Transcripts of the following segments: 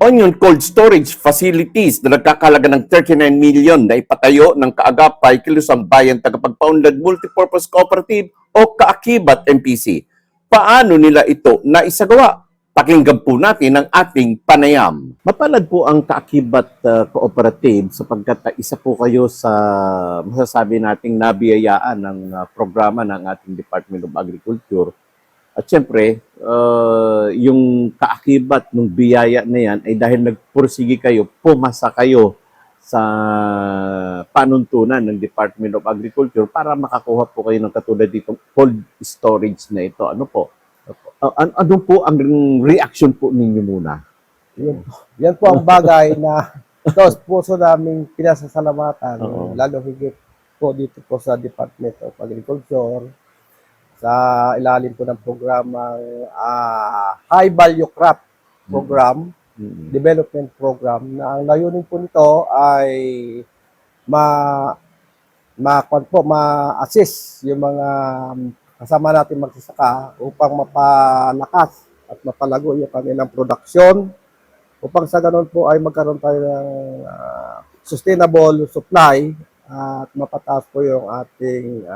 Onion cold storage facilities na nagkakalaga ng 39 million na ipatayo ng Kaagapay Kilusang Bayan Tagapagpaunlad Multipurpose Cooperative o Kaakibat MPC. Paano nila ito naisagawa? Pakinggan po natin ang ating panayam. Mapalad po ang Kaakibat Cooperative sapagkat isa po kayo sa masasabi nating nabiyayaan ng programa ng ating Department of Agriculture. At syempre, yung kaakibat ng biyaya na yan ay dahil nagpursige kayo, pumasa kayo sa panuntunan ng Department of Agriculture para makakuha po kayo ng katulad ditong cold storage na ito. Ano po? Ano po ang reaction po ninyo muna? Yan po ang bagay na ito puso naming pinasasalamatan, lalo higit po dito po sa Department of Agriculture, sa ilalim po ng programang High Value Crop Program, Development Program, na ang layunin po nito ay ma-assist yung mga kasama natin magsasaka upang mapalakas at mapalago yung kanilang produksyon, upang sa ganun po ay magkaroon tayo ng sustainable supply at mapataas po yung ating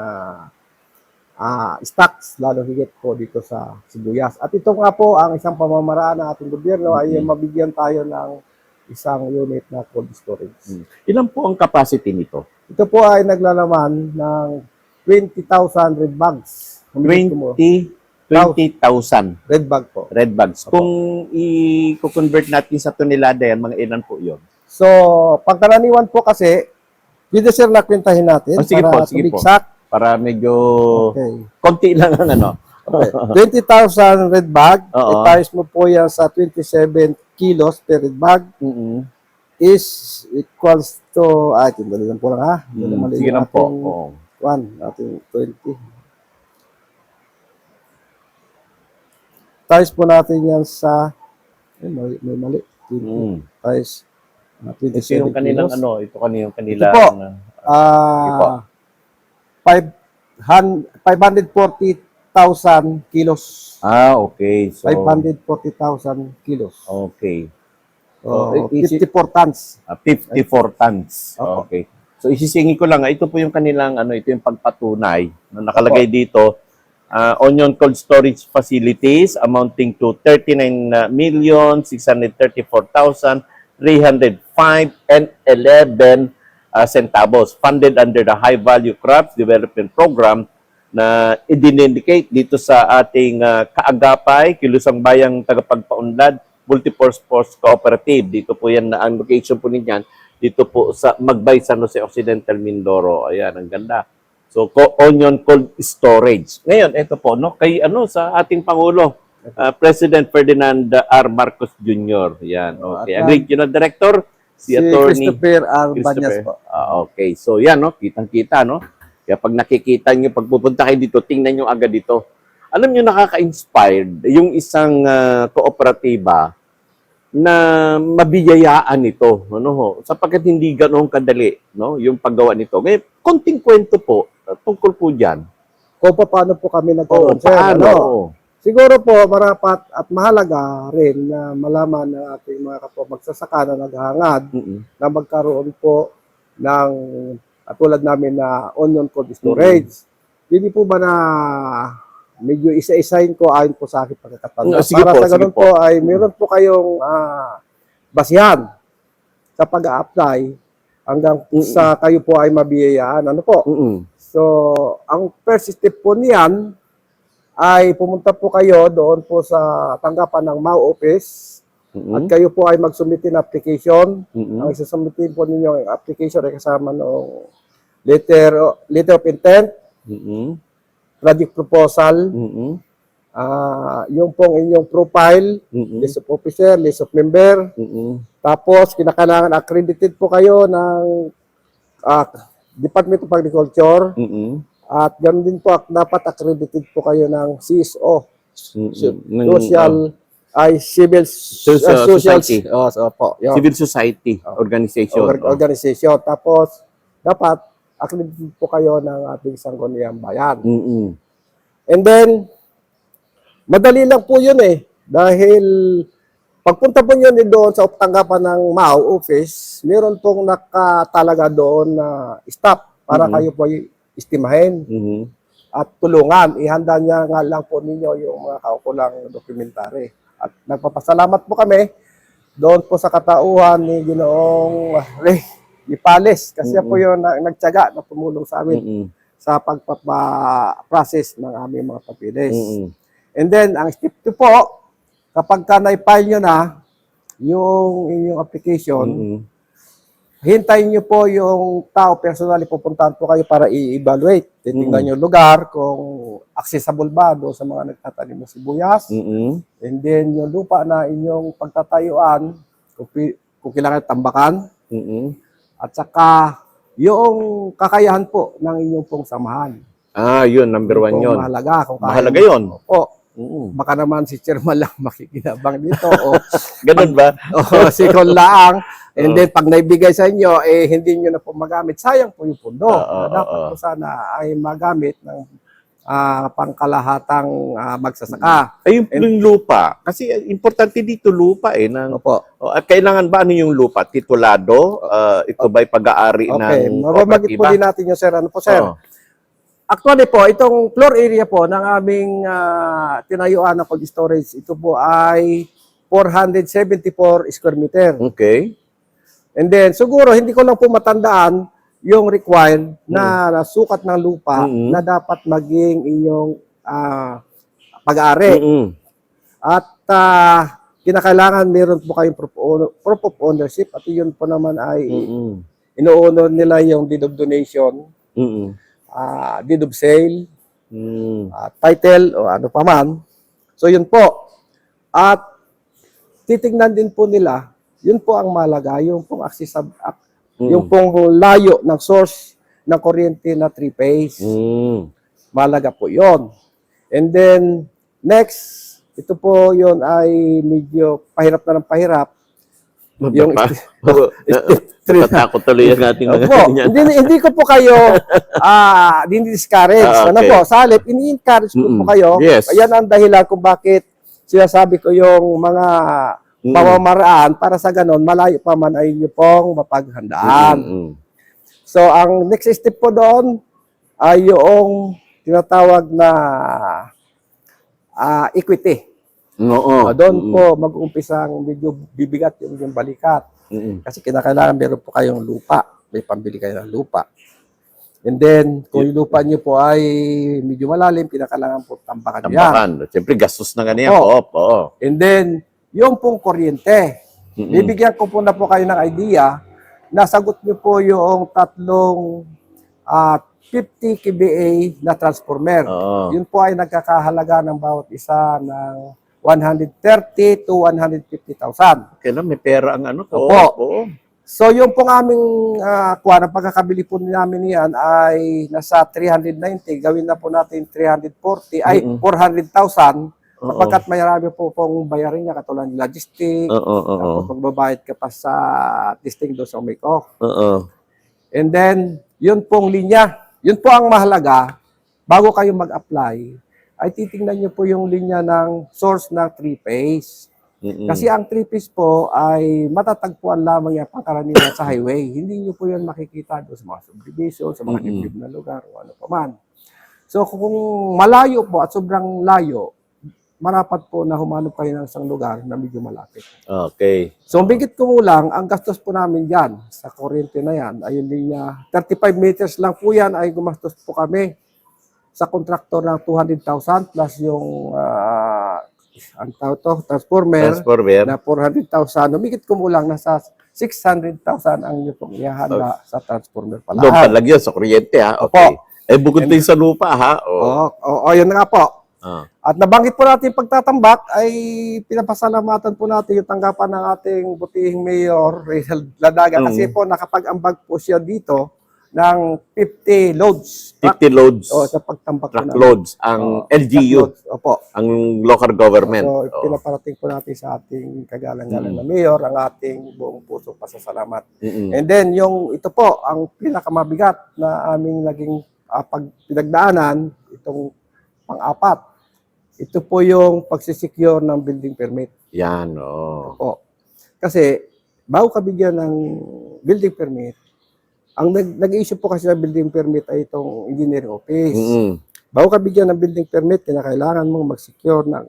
stocks, lalo higit po dito sa sibuyas. At ito nga po ang isang pamamaraan ng ating gobyerno ay mabigyan tayo ng isang unit na cold storage. Ilan po ang capacity nito? Ito po ay naglalaman ng 20,000 red bags. 20,000 Red bag po. red bags. Kung i-convert natin sa tonelada yan, mga ilan po yun? So, pagkaraniwan po kasi, dito sir nakwentahin natin Sige para po. tumiksak. Para medyo Okay. konti lang ang ano. Okay. 20,000 red bag, Oo. i-times mo po yan sa 27 kilos per red bag is equals to, tindali lang po lang ha. Sige lang po. Oo. Ating 20. Times po natin yan sa, may mali. 20 times 27 Ito yung kanilang kilos. ito kanilang Ito po. Sige po. 540,000 kilos. Okay. So 540,000 kilos. okay. So, is it- 54 tons. 54 tons. Opo. Okay. So isisingi ko lang, ito po yung kanilang ito yung pagpatunay na nakalagay dito. Onion cold storage facilities amounting to 39,634,305 and 11 centavos funded under the High Value Crops Development Program na i-indicate dito sa ating Kaagapay Kilusang Bayang Tagapagpaunlad Multipurpose Cooperative. Dito po yan na ang location po niyan. Dito po sa Magbay, San Jose Occidental, Mindoro. Ayan, ang ganda. So, onion cold storage. Ngayon, ito po, kay sa ating Pangulo, President Ferdinand R. Marcos Jr. Yan, okay. At Regional Director, si Attorney Christopher R. Banyas po. okay, so yan, kitang-kita, Kaya pag nakikita nyo, pag pupunta kayo dito, tingnan nyo agad dito. Alam nyo, nakaka-inspired yung isang kooperatiba na mabiyayaan ito, sapagkat hindi ganoon kadali, yung paggawa nito. Ngayon, konting kwento po tungkol po diyan. Kung paano po kami nagkaroon, sir. Paano? Siguro po, marapat at mahalaga rin na malaman ng ating mga magsasaka na naghahangad na magkaroon po ng tulad namin na onion cold storage. Hindi po ba na medyo isa-isahin ko ayon po sa aking pagkakataon. Para sa ganun po ay meron po kayong basihan sa pag-a-apply hanggang sa kayo po ay mabiyayaan. Ano po? So, ang first step po niyan ay pumunta po kayo doon po sa tanggapan ng MAU office at kayo po ay mag-submit ng application. Ang isasubmitin po ninyo ang application ay kasama ng letter of intent, project proposal, yung pong inyong profile, list of officer, list of member, tapos kinakailangan accredited po kayo ng Department of Agriculture, at ganoon din po dapat accredited po kayo ng CSO, Civil Society. Civil Society Organization. Organization. Tapos dapat accredited po kayo ng ating Sangguniang Bayan. And then, madali lang po yun dahil Pagpunta po nyo doon sa tanggapan ng MAU office, meron pong nakatalaga doon na staff para kayo po istimahin at tulungan. Ihanda niya nga lang po ninyo yung mga kaukulang dokumentary. At nagpapasalamat po kami doon po sa katauhan ni Ginoong Ray Ipales kasi po yung nagtiyaga na tumulong sa amin sa pagpapa-process ng aming mga papilis. And then, ang step 2 po, kapag ka na-file nyo na yung inyong application, hintayin nyo po yung tao, personally pupuntahan po kayo para i-evaluate. Titingnan nyo lugar, kung accessible ba doon sa mga nagtatanim ng sibuyas. And then, yung lupa na inyong pagtatayuan, kung kailangan tambakan. At saka, yung kakayahan po ng inyong pong samahan. Yun, number 1 yun. Mahalaga. Mahalaga yun. Opo. Baka naman si Chairman lang makikinabang dito. Ganun ba? Sikon lang. And then, pag naibigay sa inyo, hindi nyo na po magamit. Sayang po yung pundo. Dapat po sana ay magamit ng pangkalahatang magsasaka. Yung lupa. Kasi importante dito lupa Opo. Kailangan ba ano yung lupa? Titulado? Ito ba'y pag-aari ng Mababagit po din natin yung sir. Ano po, sir? Actually po, itong floor area po ng aming tinayuan na cold storage, ito po ay 474 square meter. Okay. And then, siguro, hindi ko lang po matandaan yung required na sukat ng lupa na dapat maging inyong pag-aari. At kinakailangan meron po kayong proof of ownership at yun po naman ay ino-honor nila yung deed of donation, deed of sale, title o ano pa man. So yun po. At titignan din po nila, yun po ang malaga, yung pong yung pong layo ng source ng kuryente na 3-phase. Malaga po yun. And then, next, ito po yun ay medyo pahirap na ng pahirap. Yung Tatakot tuloy ang ating mga ganyan. Hindi ko po kayo discourage. Ano po, sa halip, ini-encourage ko po kayo. Yes. Ayan ang dahilan kung bakit sinasabi ko yung mga pamamaraan para sa ganon, malayo pa man ay inyo pong mapaghandaan. So, ang next step po doon ay yung tinatawag na equity. Doon po mag-umpisang medyo bibigat yung balikat. Kasi kinakailangan meron po kayong lupa. May pambili kayo ng lupa. And then, kung yung lupa nyo po ay medyo malalim, kinakailangan po tambakan yan. Siyempre, gastos na ganyan. And then, yung pong kuryente. Bibigyan ko po na po kayo ng idea na sagot nyo po yung tatlong 50 kVA na transformer. Yun po ay nagkakahalaga ng bawat isa ng 130 to 150,000. Kailan may pera ang ano to? Opo. So yung pong aming kuha, pagkakabili po namin yan ay nasa 390. Gawin na po natin 340, ay 400,000. Kapagkat mayroon po pong bayarin niya, katulad ng logistic, tapos magbabayad ka pa sa testing doon sa make-off. And then, yun pong linya. Yun po ang mahalaga, bago kayo mag-apply, ay titingnan nyo po yung linya ng source ng 3-phase. Kasi ang 3-phase po ay matatagpuan lamang yan pangkaraniwan sa highway. Hindi nyo po yan makikita doon sa mga subdivision, sa mga liblib na lugar, o ano pa man. So kung malayo po at sobrang layo, marapat po na humanap kayo ng isang lugar na medyo malapit. Okay. So, bigit kumulang, ang gastos po namin dyan sa kuryente na yan, ay hindi niya, 35 meters lang po yan, ay gumastos po kami sa kontraktor ng 200,000 plus yung ang tawag to, transformer na 400,000. Bigit kumulang, nasa 600,000 ang inyo pong ihahanda sa transformer pala. Doon palagyan sa kuryente, ha? Okay. Bukod din sa lupa, ha? Yun na nga po. At nabanggit po natin pagtatambak ay pinapasalamatan po natin yung tanggapan ng ating butihing Mayor Rachel Ladaga kasi po nakapag-ambag po siya dito ng 50 loads. 50 loads. Sa pagtambak truck loads. Ang LGU. Opo. Ang local government. So, pinaparating po natin sa ating kagalang-galang na Mayor ang ating buong puso pasasalamat. And then, ito po, ang pinakamabigat na aming naging pinagdaanan, itong pang-apat. Ito po yung pagsisecure ng building permit. Yan, oo. Po. Kasi bago ka bigyan ng building permit, ang nag-issue po kasi ng building permit ay itong engineering office. Mm-mm. Bago ka bigyan ng building permit, kailangan mong mag-secure ng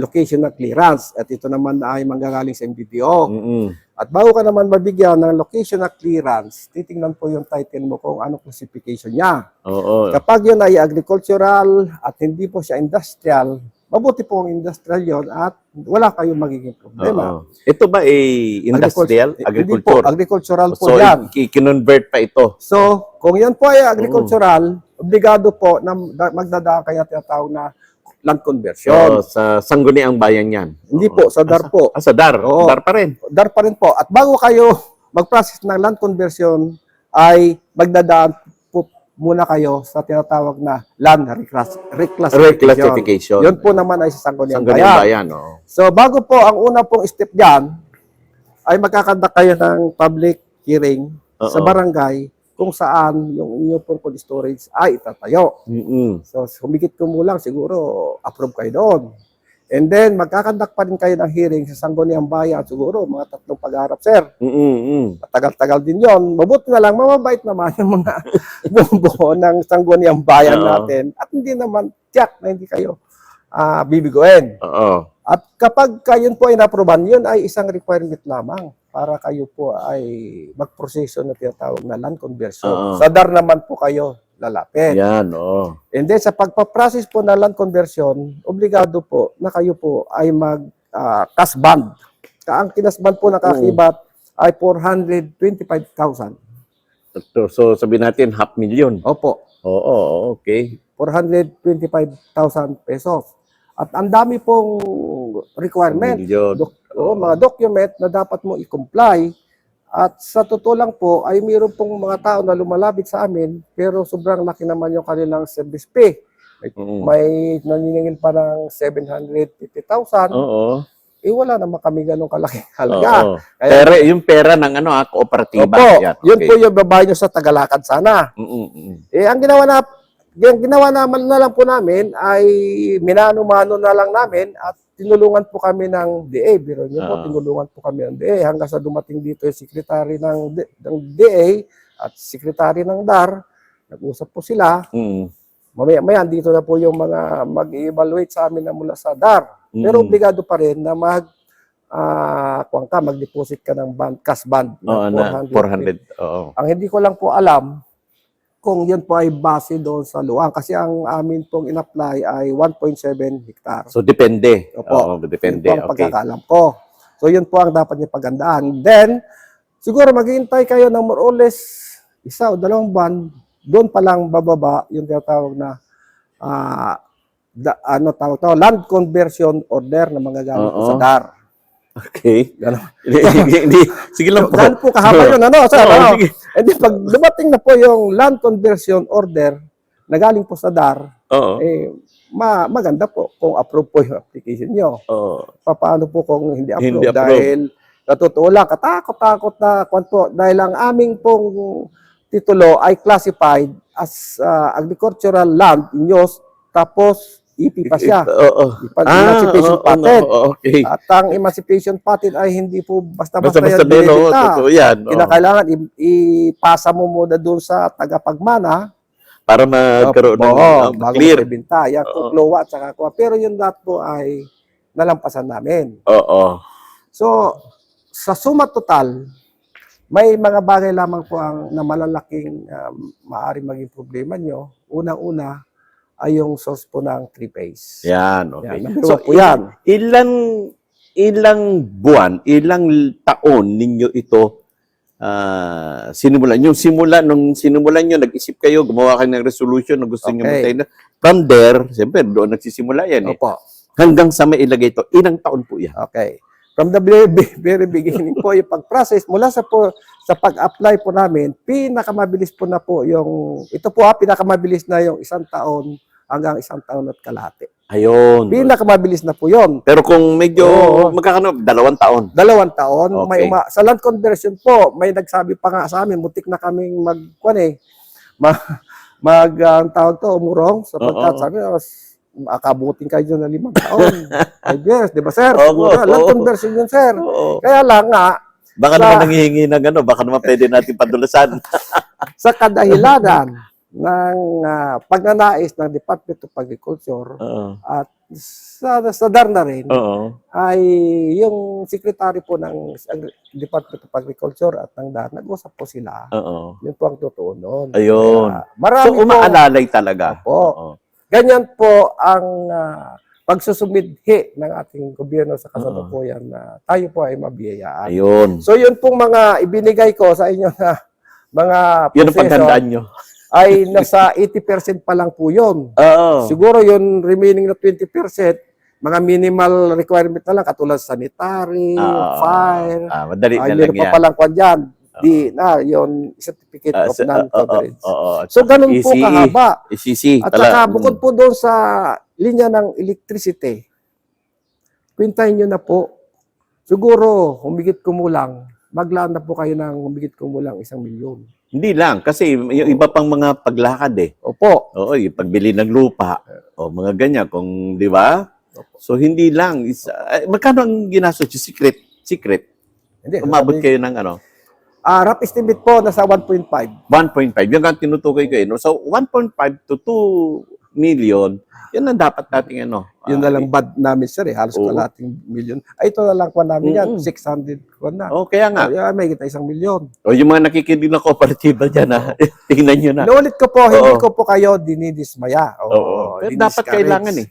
location na clearance. At ito naman ay manggagaling sa MDDO. Mm-mm. At bago ka naman mabigyan ng location na clearance, titingnan po yung title mo kung anong classification niya. Oo. Kapag yun ay agricultural at hindi po siya industrial, mabuti po ang industrial yun at wala kayong magiging problema. Oo. Ito ba ay industrial? Hindi po, Agriculture? agricultural po So, yan. i-convert pa ito. So, kung yan po ay agricultural, obligado po na magdadaan kaya tinatawag na land conversion. So, sa Sangguniang Bayan yan. Hindi po, sa DAR po. Sa DAR. Oo. DAR pa rin. DAR pa rin po. At bago kayo mag-process ng land conversion, ay magdadaan po muna kayo sa tinatawag na land reclassification. Yun po naman ay sa Sangguniang Sangguniang Bayan. Bayan. Oo. So, bago po ang una pong step dyan, ay magkakandak kayo ng public hearing sa Oo. barangay kung saan yung inyong pong cold storage ay itatayo. Mm-mm. So, humigit kumulang, siguro approve kayo doon. And then, magkakandak pa rin kayo ng hearing sa Sangguniang Bayan, siguro mga 3 pag-aarap, sir. Mm-mm. Matagal-tagal din yon. Mabuti na lang, mamabait naman yung mga bumubuo ng Sangguniang Bayan Oo. natin. At hindi naman tiyak na hindi kayo bibiguin. Oo. At kapag kayo po ay naproban, yun ay isang requirement lamang para kayo po ay magproseso na tinatawag na land conversion. Oo. Sa DAR naman po kayo lalapit. Yan, oo. And then sa pagpaprocess po ng land conversion, obligado po na kayo po ay mag-cash bond. Ang kinasband po na kakibat ay 425,000. So, sabihin natin, 500,000. Opo, Oo, okay. 425,000 pesos. At ang dami pong requirement. Milyon. Mga document na dapat mo i-comply. At sa totoo lang po, ay mayroon pong mga tao na lumalapit sa amin, pero sobrang laki naman yung kanilang service fee. May naniningil pa ng 750,000. Oo. Eh wala naman kami ganong kalaki halaga. Oo. Pero yung pera ng kooperatiba. Opo, Yan, yun okay. po yung babae nyo sa Tagalakad sana. Mm-mm. Eh ang ginawa naman na lang po namin ay minano-mano na lang namin at tinulungan po kami ng DA. Biro niyo po, tinulungan po kami ng DA hanggang sa dumating dito yung secretary ng DA at secretary ng DAR. Nag-usap po sila. Mamaya dito na po yung mga mag-evaluate sa amin na mula sa DAR. Pero obligado pa rin na mag-deposit ka ng cash bond na 400. Oo. Ang hindi ko lang po alam kung yun po ay base doon sa luang. Kasi ang amin pong in-apply ay 1.7 hectare. So, depende. Opo. Oo, depende. Yun po ang Okay. pagkakalam ko. So, yun po ang dapat niyo pagandaan. Then, siguro maghihintay kayo ng more or less 1 o 2 buwan. Doon pa lang bababa yung tinatawag na land conversion order na manggagaling po sa DAR. Okay. Ganon. Sige lang po. Saan po kahaba yun? Sir? Oo, sige. E di pag dumating na po yung land conversion order na galing po sa DAR, Oo. maganda po kung approve po yung application nyo. Oo. Paano po kung hindi approve? Hindi approve. Dahil sa totoo lang, katakot-takot na po, dahil ang aming pong titulo ay classified as agricultural land in use, tapos IP pa siya. Oo. Emancipation patent. Okay. At ang emancipation patent ay hindi po basta-basta Basta-basta yan din, oo. binibenta. Totoo yan. Oo. Kinakailangan ipasa mo muna doon sa tagapagmana Para magkaroon ng bago clear. ibenta. Yan po, klowa at saka kuha. Pero yung lahat po ay nalampasan namin. Oo. So, sa suma total, may mga bagay lamang po na malalaking maaaring maging problema nyo. Unang-una ay yung source po ng 3-phase. Yan, okay. Yan, so, po yan. Ilang buwan, ilang taon ninyo ito sinimulan? Yung nung sinimulan nyo, nag-isip kayo, gumawa kayo ng resolution na gusto nyo magtayo na. From there, siyempre, doon nagsisimula yan. Opo. Hanggang sa mailagay ito, ilang taon po yan? Okay. From the very beginning po, yung pag-process, mula sa pag-apply po namin, pinakamabilis po na po ito po pinakamabilis na yung 1 taon hanggang 1 taon at kalahati. Ayun. Pinakamabilis na po yun. Pero kung medyo magkakano, 2 taon. 2 taon. Okay. Sa land conversion po, may nagsabi pa nga sa amin, mutik na kaming ang tawag to, umurong, sapagkat sabi, makabuting kayo na 5 taon. 5 years, di ba, sir? Oo, Land oo. conversion yun, sir. Oo. Kaya lang nga, Baka Sa- naman nanghihingi ng ano, baka naman pwede natin padulasan. sa kadahilanan ng pagnanais ng Department of Agriculture Oo. at sa DAR na rin, Oo. ay yung secretary po ng Department of Agriculture at ng DAR, nag-usap po sila. Oo. Yun po ang totoo noon. Ayun. Kaya, marami So, umaalalay talaga. Opo. Oo. Ganyan po ang pagsusumidhi ng ating gobyerno sa kasalukuyan na tayo po ay mabiyayaan. Ayun. So yun pong mga ibinigay ko sa inyo na mga Yun ang proseso paghandaan nyo. ay nasa 80% pa lang po yun. Oo. Siguro yun remaining na 20%, mga minimal requirement na lang katulad sanitary, fire, Madali na lang meron pa yan. palang kwan dyan. Di na, yun certificate of non-coverage. Oo. So ganun po ECE. kahaba. ECC. At saka bukod po doon sa linya ng electricity, kwintahin nyo na po, siguro humigit kumulang, maglaan na po kayo ng humigit kumulang 1 milyon. Hindi lang. Kasi yung iba pang mga paglakad eh. Opo. Oo, yung pagbili ng lupa. O mga ganyan. Kung, di ba? So, hindi lang. Magkano ang ginastos? Yung secret. Hindi, Umabot kayo ng ano? rough estimate po, nasa 1.5. 1.5. Yung ang tinutukoy ko eh. No? So, 1.5 to 2 million, yun ang dapat nating ano. Yun na lang bad namin, sir. Halos Oo. kalating milyon. Ay, ito na lang kwan namin yan. Mm-mm. 600 kwan na. Kaya nga. May kita 1 milyon. O yung mga nakikinig na kooperatiba dyan, ha? Tingnan nyo na. Inuulit ko po, hindi Oo. ko po kayo dinidismaya. Oo. Pero dapat diniscourage. kailangan eh.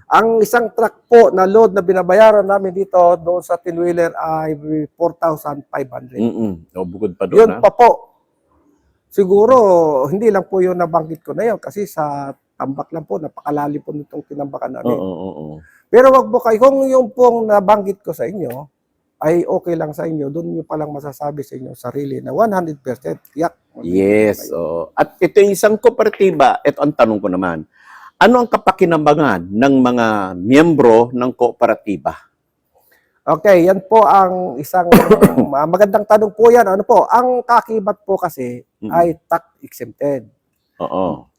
Ang isang truck po na load na binabayaran namin dito doon sa Tinwheeler ay 4,500. O bukod pa doon, Yun pa po. Siguro, hindi lang po yung nabanggit ko na yun kasi sa tambak lang po, napakalalim po nitong tinambakan namin. Oo. Pero wag po kayo, kung yung pong nabanggit ko sa inyo, ay okay lang sa inyo, doon nyo palang masasabi sa inyo sarili na 100% tiyak. Yes. Oo. At ito yung isang kooperatiba, ito ang tanong ko naman. Ano ang kapakinabangan ng mga miyembro ng kooperatiba? Okay, yan po ang isang magandang tanong po yan. Ano po, ang kakibat po kasi ay tax exempted. Oo.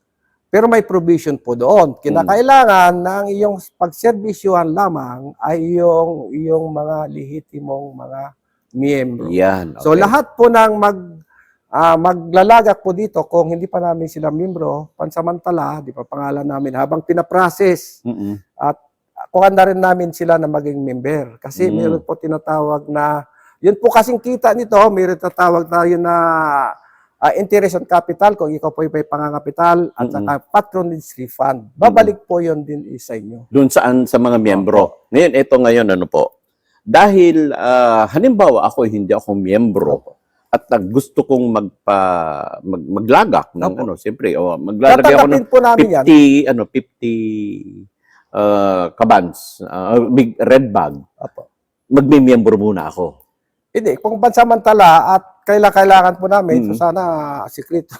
Pero may provision po doon. Kinakailangan ng iyong pagserbisyuhan lamang ay yung mga lehitimong mga miyembro. Yan. Okay. So lahat po ng maglalagak po dito kung hindi pa namin sila miyembro, pansamantala, di pa pangalan namin, habang pinaprocess at kuhan na rin namin sila na maging member. Kasi meron po tinatawag na, yun po kasing kita nito, meron tatawag tayo na interest on capital, kung ikaw po may pangangapital, at saka patronage refund. Babalik po yun din sa inyo. Doon saan sa mga miyembro. Ngayon, ito ngayon, ano po. Dahil, halimbawa ako, hindi ako miyembro, at gusto kong maglagak ng ano, siyempre, maglalagay ako ng Tatanggapin po namin yan. 50 kabans, big red bag. Opo. Magmimiyembro muna ako. Hindi, kung pansamantala at kailangan po namin, so sana sikreto.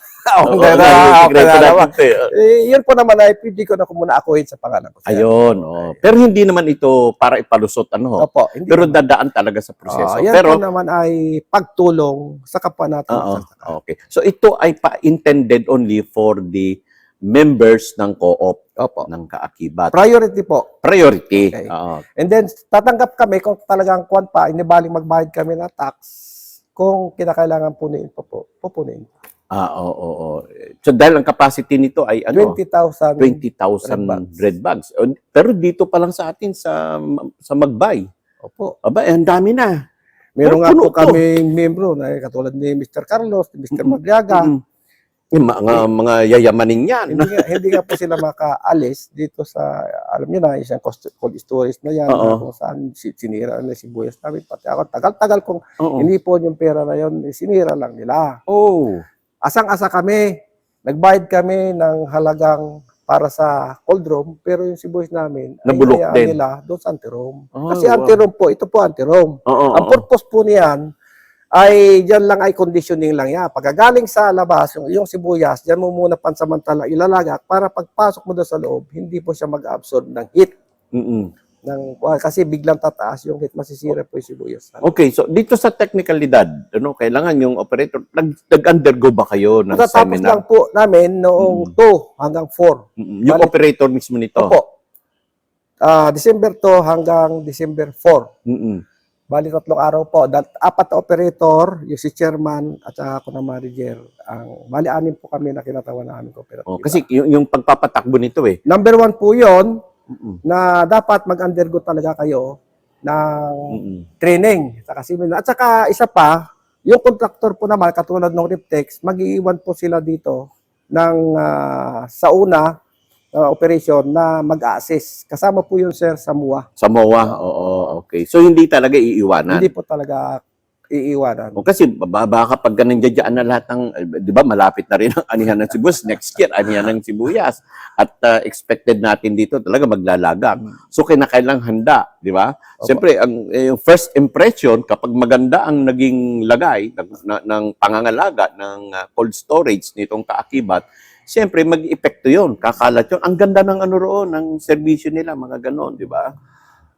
Yun po naman ay pwede ko na muna akuhin sa pangalan ko. Ayun. Pero hindi naman ito para ipalusot, ano. Opo, hindi Pero naman. dadaan talaga sa proseso. Yan Pero po naman ay pagtulong sa kapwa natin. okay. So ito ay intended only for the members ng co-op, Opo. ng kaakibat. Priority po. Priority. Okay. Oo. And then, tatanggap kami kung talagang kwan pa, inibaling magbayad kami ng tax, kung kinakailangan punuin po, pupunin. Oo. So dahil ang capacity nito ay ano? 20,000 20,000 red bags. Pero dito pa lang sa atin sa Magbay. Opo. Aba, ang dami na. Meron nga puno po kami membro na katulad ni Mr. Carlos, ni Mr. Madriaga. Yung mga yayamanin yan. hindi nga po sila makaalis dito sa, alam niyo na, isang cold storage na yan, kung saan sinira na sibuyas namin. Pati ako, tagal-tagal kung hindi po yung pera na yun, sinira lang nila. Asang-asa kami, nagbayad kami ng halagang para sa cold room, pero yung sibuyas namin, Nabulok din nila doon sa anti-room. Kasi anti-room po, ito po anti-room. Ang purpose po niyan, ay dyan lang ay conditioning lang yan. Pagkagaling sa labas, yung sibuyas, dyan mo muna pansamantala ilalagak para pagpasok mo doon sa loob, hindi po siya mag-absorb ng heat. Kasi biglang tataas yung heat, masisira po yung sibuyas. Okay, so dito sa technicalidad, kailangan yung operator, nag-undergo ba kayo ng Tapos seminar? lang po namin noong 2 hanggang 4. Yung operator mismo nito? Opo. December 2 hanggang December 4. Mm-mm. Bali 3 araw po. 4 na operator, yung si chairman at saka ako na manager. Bali 6 po kami na kinatawan na aming kooperatiba. Oh, kasi yung pagpapatakbo nito eh. Number 1 po yun, Mm-mm. na dapat mag-undergo talaga kayo ng Mm-mm. training. Saka seminar. At saka isa pa, yung contractor po naman, katulad ng Riptex, mag-iiwan po sila dito ng sa una operation na mag-assist. Kasama po yun, sir, sa MUA. Sa MOA, oo, okay. So, hindi talaga iiwanan. Hindi po talaga iiwanan. O kasi baka pag nandiyan na lahat ng, di ba, malapit na rin ang anihan ng sibuyas. Next year, anihan ng sibuyas. At expected natin dito talaga maglalagak. So, kinakailang handa, di ba? Siyempre, yung first impression, kapag maganda ang naging lagay ng pangangalaga ng cold storage nitong kaakibat, siyempre, mag-epekto yun. Kakalat yun. Ang ganda ng ano roon, ng serbisyo nila, mga ganon, di ba?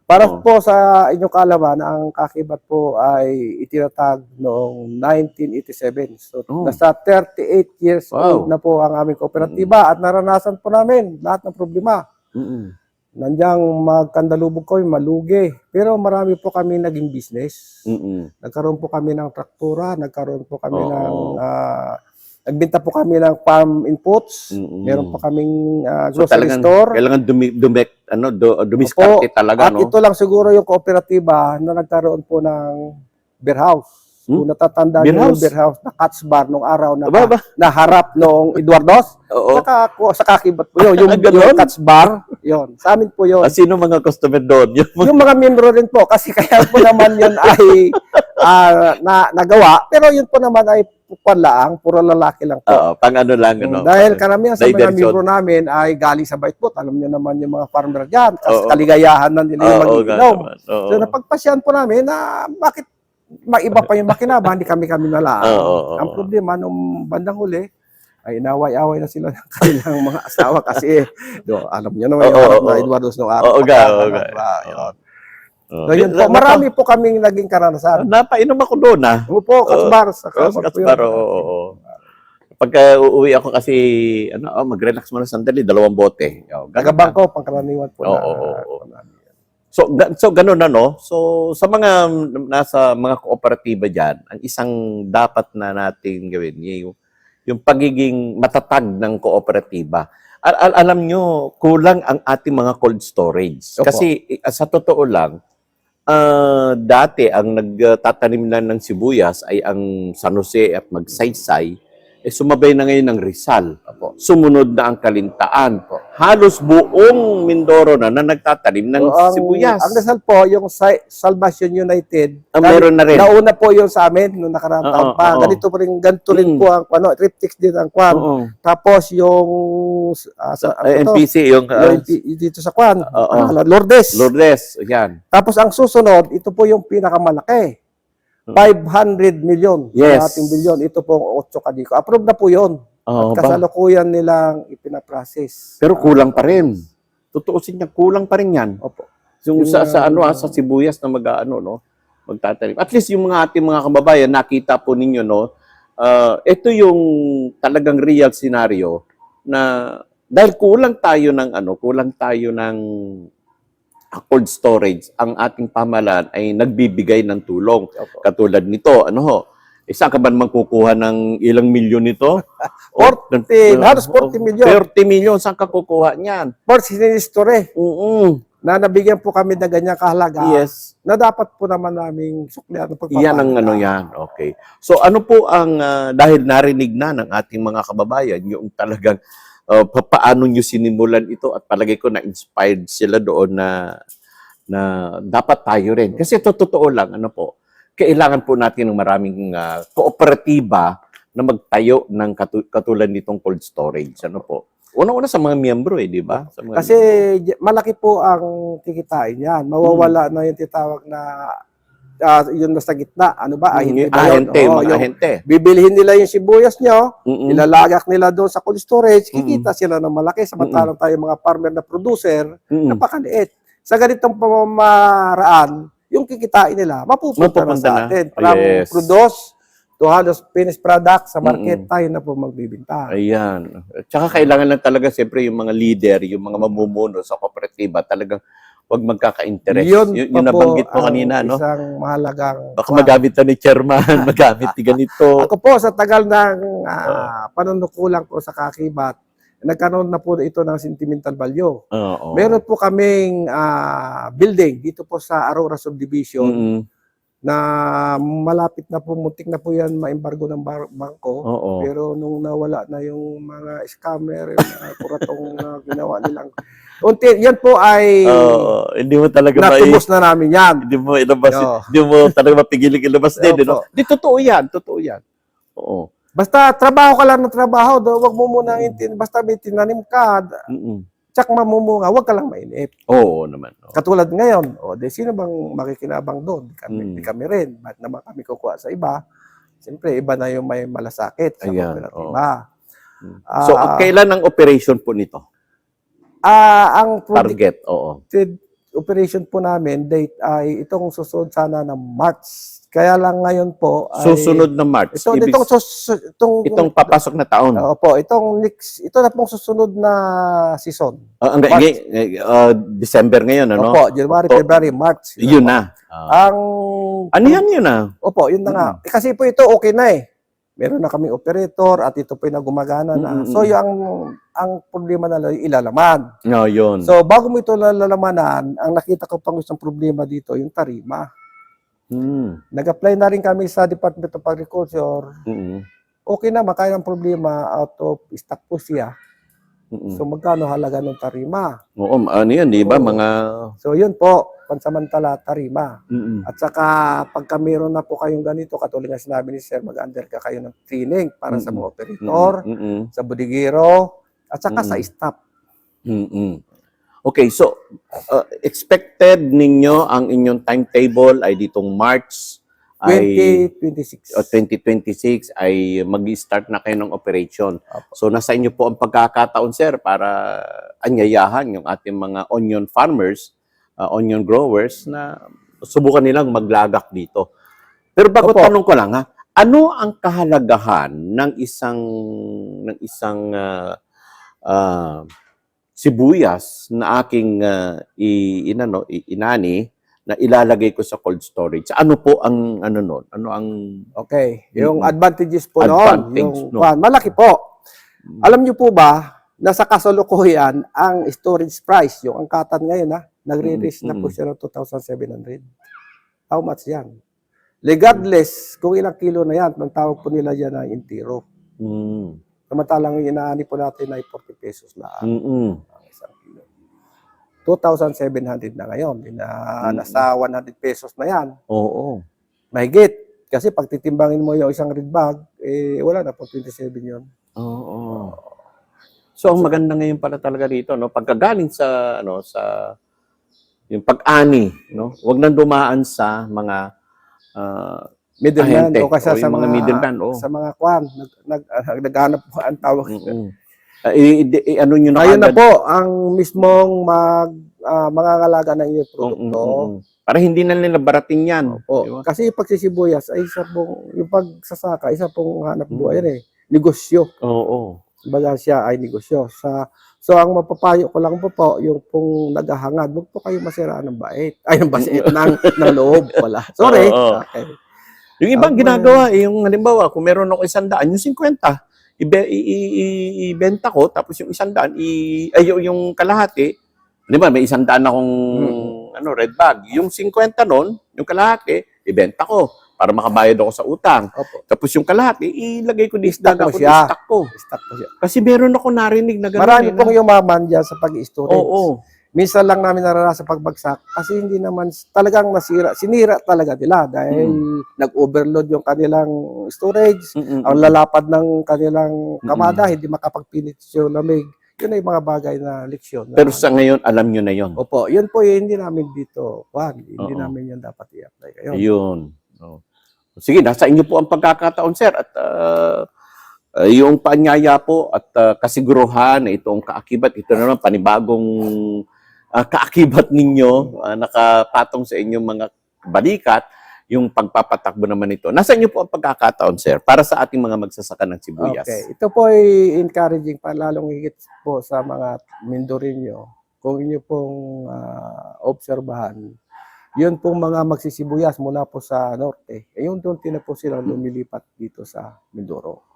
Para po sa inyong kaalaman, ang Kakibat po ay itinatag noong 1987. So, nasa 38 years old na po ang aming kooperatiba at naranasan po namin lahat ng problema. Nandiyan magkandalubog kami, malugi. Pero marami po kami naging business. Nagkaroon po kami ng traktura, nagkaroon po kami ng nagbenta po kami ng farm inputs. Meron po kaming grocery store. Kailangan dumiskarte talaga, At ito lang siguro yung kooperatiba na nagkaroon po ng beer house. Kung natatanda niyo yung beer house na Cat's Bar nung araw na naharap noong Eduardo's. Sa Kakibat po yun. Yung Cat's Bar, yun. Sa amin po yun. Sino mga customer doon? Yung mga membro rin po. Kasi kaya po naman yun ay nagawa. Pero yun po naman ay panlaang, puro lalaki lang po. Pang ano lang, ano. Dahil karamihan sa mga membro namin ay galing sa Baitbot. Alam niyo naman yung mga farmer dyan. Kasi kaligayahan na nila yung mag-iinom. So napagpasyan po namin na bakit maiba pa yung makina ba? Hindi kami nalaan. Ang problema, nung bandang huli, ay inaway-away na sila ng kanilang mga asawa kasi alam niyo naman yung harap na Eduardo's nung araw. So, yun po, marami po kaming naging karanasan. Napainom ako doon, Opo, Katsbar. Katsbar, oo. Pagka uuwi ako kasi, mag-relax muna sandali, 2 bote. Taga-bangko, pangkaraniwan po. So ganun na, no? So, sa mga, nasa mga kooperatiba dyan, ang isang dapat na natin gawin, yung pagiging matatag ng kooperatiba. Alam nyo, kulang ang ating mga cold storage. Kasi, sa totoo lang, dati ang nagtatanim na ng sibuyas ay ang San Jose at Magsaysay, sumabay na ngayon ng Rizal. Sumunod na ang Kalintaan. Halos buong Mindoro na nagtatanim ng sibuyas. Ang Rizal po, yung Salvation United, meron na rin. Nauna po yung sa amin, nung nakaraan taon pa. Ganito rin po ang Triptychs din ang kwan. Tapos yung NPC, yung dito sa kwan, Lourdes. Lourdes, yan. Tapos ang susunod, ito po yung pinakamalaki. 500 million. Yes. Ating bilyon. Ito pong 8 kadiko. Approve na po yun. At kasalukuyan nilang ipinaprocess. Pero kulang pa rin. Tutuusin niya, kulang pa rin yan. Opo. Yung sa sibuyas na magtatanim. At least yung ating mga kababayan, nakita po ninyo, no? Ito yung talagang real scenario na dahil kulang tayo ng cold storage, ang ating pamahalaan ay nagbibigay ng tulong. Katulad nito, saan ka ba magkukuha ng ilang milyon nito? 40, halos 40 million. 30 million, saan ka kukuha niyan? For sinistore. Na nabigyan po kami ng ganyang kahalaga. Yes. Na dapat po naman naming suklihan ng pagpapalala. Yan ang yan. Okay. So ano po ang, dahil narinig na ng ating mga kababayan, yung talagang paano nyo sinimulan ito at palagay ko na-inspired sila doon na dapat tayo rin. Kasi totoo lang, kailangan po natin ng maraming kooperatiba na magtayo ng katulad nitong cold storage. Una-una sa mga miyembro di ba? Kasi malaki po ang kikitain yan. Mawawala na yung titawag na yun nasa gitna. Ahente. Bibilihin nila yung sibuyas nyo, ilalagak nila doon sa cold storage, kikita sila ng malaki. Samantalang tayo mga farmer na producer, napakaliit. Sa ganitong pamamaraan, yung kikitain nila, mapupunta na sa atin. From produce to halos finished product sa market, tayo na po magbibinta. Ayan. Tsaka kailangan lang talaga siyempre yung mga leader, yung mga mamumuno sa kooperatiba, talagang Huwag magkaka-interest. Yun Yung pa po nabanggit mo ang kanina, no? isang mahalagang Baka magamit na ni chairman, magamit ni ganito. Ako po, sa tagal ng panunukulang po sa Kakibat, nagkaroon na po ito ng sentimental value. Oo. Meron po kaming building dito po sa Aurora Subdivision Mm-mm. na malapit na po, muntik na po yan ma-embargo ng bangko. Oo. Pero nung nawala na yung mga scammer, kuratong na ginawa nilang. Unti, yan po ay Hindi mo talaga natubos na namin yan. hindi mo ilabas, Oo. hindi mo talaga mapigiling ilabas din, Opo. no? Di totoo yan, totoo yan. Oo. Basta trabaho ka lang ng trabaho, wag mo muna basta may tinanim ka, Mm-mm. tsak mamumunga, wag ka lang mainip. Oo naman. Oo. Katulad ngayon, di sino bang makikinabang doon? Di Mm. kami rin. Ba't naman kami kukuha sa iba? Siyempre, iba na yung may malasakit sa Ayan, kooperatiba. So, kailan ang operation po nito? Ang Target, oo. predicted operation po namin, date ay itong susunod sana ng March. Kaya lang ngayon po ay Susunod na March. Itong papasok na taon. Opo, ito na pong susunod na season. December ngayon, ano? Opo, January, February, March. Yun na. Ano yan yun na? Opo, yun na nga. Kasi po ito okay na eh. Meron na kaming operator at ito po yung nagumagana na. So yung ang problema na lang yung ilalaman. No, yun. So bago mo ito lalamanan, ang nakita ko pang isang problema dito, yung tarima. Nag-apply na rin kami sa Department of Agriculture. Okay na, makaya ng problema, out of stock po siya. So magkano halaga ng tarima? Oo, ano yan, di ba? So yun po, pansamantala tarima. At saka pagka meron na po kayong ganito, katulad nga sinabi ni Sir, mag-under ka kayo ng training para sa mga operator, sa bodigero, at saka sa staff. Okay, so expected ninyo ang inyong timetable ay ditong March 2026 ay mag-start na kayo ng operation. So nasa inyo po ang pagkakataon, sir, para anyayahan yung ating mga onion farmers, onion growers na subukan nilang maglagak dito. Pero bago tanong ko lang, ha, ano ang kahalagahan ng isang sibuyas na aking inani na ilalagay ko sa cold storage? Ano po ang noon? Ano ang yung advantages po advantage, noon, yung malaki po. Alam niyo po ba na sa kasalukuyan ang storage price, yung angkatan ngayon nagre-reach na po siya ng 2,700. How much yan? Regardless kung ilang kilo na yan, ang tawag po nila yan na intiro. Samantalang yung inaani po natin ay 40 pesos na. Ang isang kilo. 2,700 na ngayon. Nasa 100 pesos na yan. Oo. Mahigit. Kasi pag titimbangin mo yung isang red bag, wala na po 27 yun. Oo. So ang maganda ngayon pala talaga dito, no, pagkagaling sa yung pag-ani, no, wag nang dumaan sa mga middleman o kasi sa mga middleman, sa mga kwan, naghanap po ang tawag. Ano nyo na ayun na po ang mismong mangangalaga ng iyong produkto. Para hindi na nila barating yan. Diba? Kasi yung pagsisibuyas ay isa pong, yung pagsasaka, isa pong hanap buhay yan negosyo. Oo. Baga siya ay negosyo. So ang mapapayo ko lang po, yung pong naghahangad, huwag po kayo masiraan ng bait. Ay, ng bait ng loob pala. Sorry. Okay. Yung ibang ginagawa, yung halimbawa, kung meron ako 100, yung 50, ibenta ko, tapos yung 100, yung kalahati, di ba, may 100 akong red bag. Yung 50 nun, yung kalahati, ibenta ko para makabayad ako sa utang. Tapos yung kalahati, ilagay ko di stock ko. Stock po siya. Kasi meron ako narinig na gano'n. Marami pong yumaman dyan sa pag-storage. Oo. Minsan lang namin naranasan pagbagsak kasi hindi naman talagang sinira talaga nila dahil nag-overload yung kanilang storage, ang lalapad ng kanilang kamada, hindi makapagpinit yung lamig. Yun ay mga bagay na leksyon. Pero sa ngayon, alam nyo na yun. Opo, yun po hindi namin dito. Hindi namin yan dapat i-apply kayo. Yun. Sige, nasa inyo po ang pagkakataon, sir. At yung paanyaya po at kasiguruhan na itong kaakibat, ito naman panibagong kaakibat ninyo, nakapatong sa inyong mga balikat, yung pagpapatakbo naman ito. Nasa inyo po ang pagkakataon, sir, para sa ating mga magsasaka ng sibuyas. Okay. Ito po ay encouraging pa, lalong higit po sa mga Mindoreño. kung inyo pong obserbahan, yun pong mga magsisibuyas mula po sa norte, yung unti na po silang lumilipat dito sa Mindoro.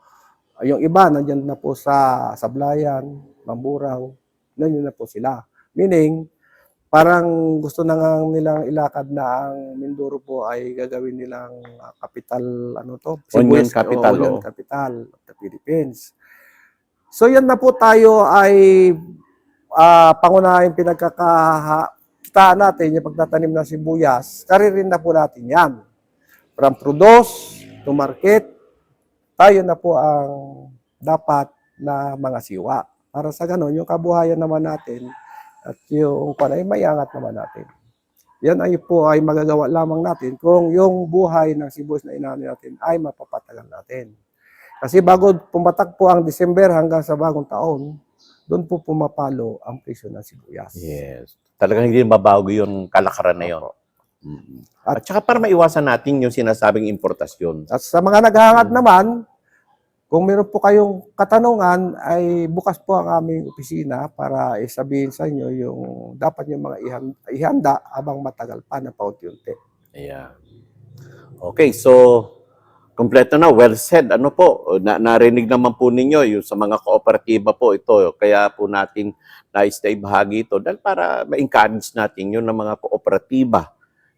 Yung iba, nandyan na po sa Sablayan, Mamburao, nandiyan na po sila. Meaning, parang gusto na nga nilang ilakad na ang Mindoro po ay gagawin nilang capital, Onion Sibuyas, capital, Onion oo. capital of the Philippines. So yan na po tayo ay pangunahing pinagkakakitaan natin yung pagtatanim ng sibuyas. Karirin na po natin yan. From produce to market, tayo na po ang dapat na mga siwa. Para sa ganon, yung kabuhayan naman natin at yung ay mayangat naman natin. Yan ay po ay magagawa lamang natin kung yung buhay ng sibuyas na inaani natin ay mapapatagal natin. Kasi bago pumatak po ang December hanggang sa bagong taon, doon po pumapalo ang presyo ng sibuyas. Yes. Talagang hindi mabago yung kalakaran na yun. At saka para maiwasan natin yung sinasabing importasyon. At sa mga naghahangad naman, kung meron po kayong katanungan, ay bukas po ang aming opisina para isabihin sa inyo yung dapat yung mga ihanda habang matagal pa na paunti-unti. Ayan. Okay, so kompleto na, well said. Ano po, narinig naman po ninyo yung sa mga kooperatiba po ito. Kaya po natin nais na ibahagi ito dahil para ma-encourage natin yun ng mga kooperatiba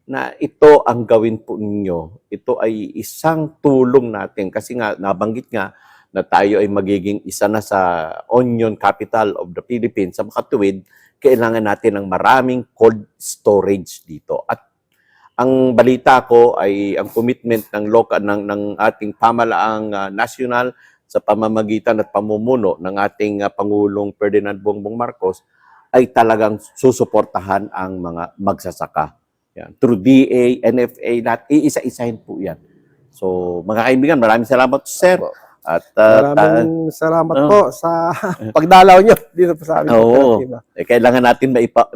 na ito ang gawin po ninyo. Ito ay isang tulong natin kasi nga nabanggit nga na tayo ay magiging isa na sa onion capital of the Philippines. Sa makatuwid, kailangan natin ng maraming cold storage dito. At ang balita ko ay ang commitment ng local ng ating pamalaang nasyonal sa pamamagitan at pamumuno ng ating Pangulong Ferdinand Bongbong Marcos ay talagang susuportahan ang mga magsasaka. Yan. Through DA, NFA, lahat, iisa-isahin po yan. So, mga kaibigan, maraming salamat, sir. At Maraming salamat po sa pagdalaw nyo dito po sa aming kooperatiba. Kailangan natin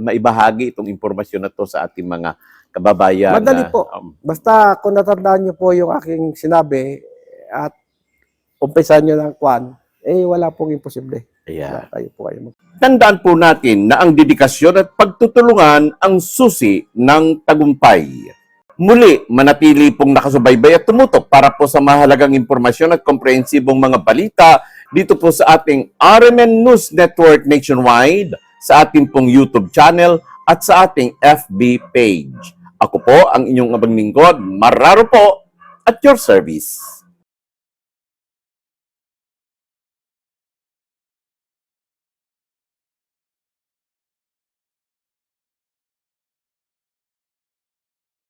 maibahagi itong impormasyon na to sa ating mga kababayan. Madali po. Basta kung natandaan nyo po yung aking sinabi at umpisan nyo ng kwan, wala pong imposible. Yeah. Tayo po kayo Tandaan po natin na ang dedikasyon at pagtutulungan ang susi ng tagumpay. Muli, manatili pong nakasubaybay at tumutok para po sa mahalagang impormasyon at komprehensibong mga balita dito po sa ating RMN News Network nationwide, sa ating pong YouTube channel at sa ating FB page. Ako po ang inyong abang lingkod, Mararo po, at your service.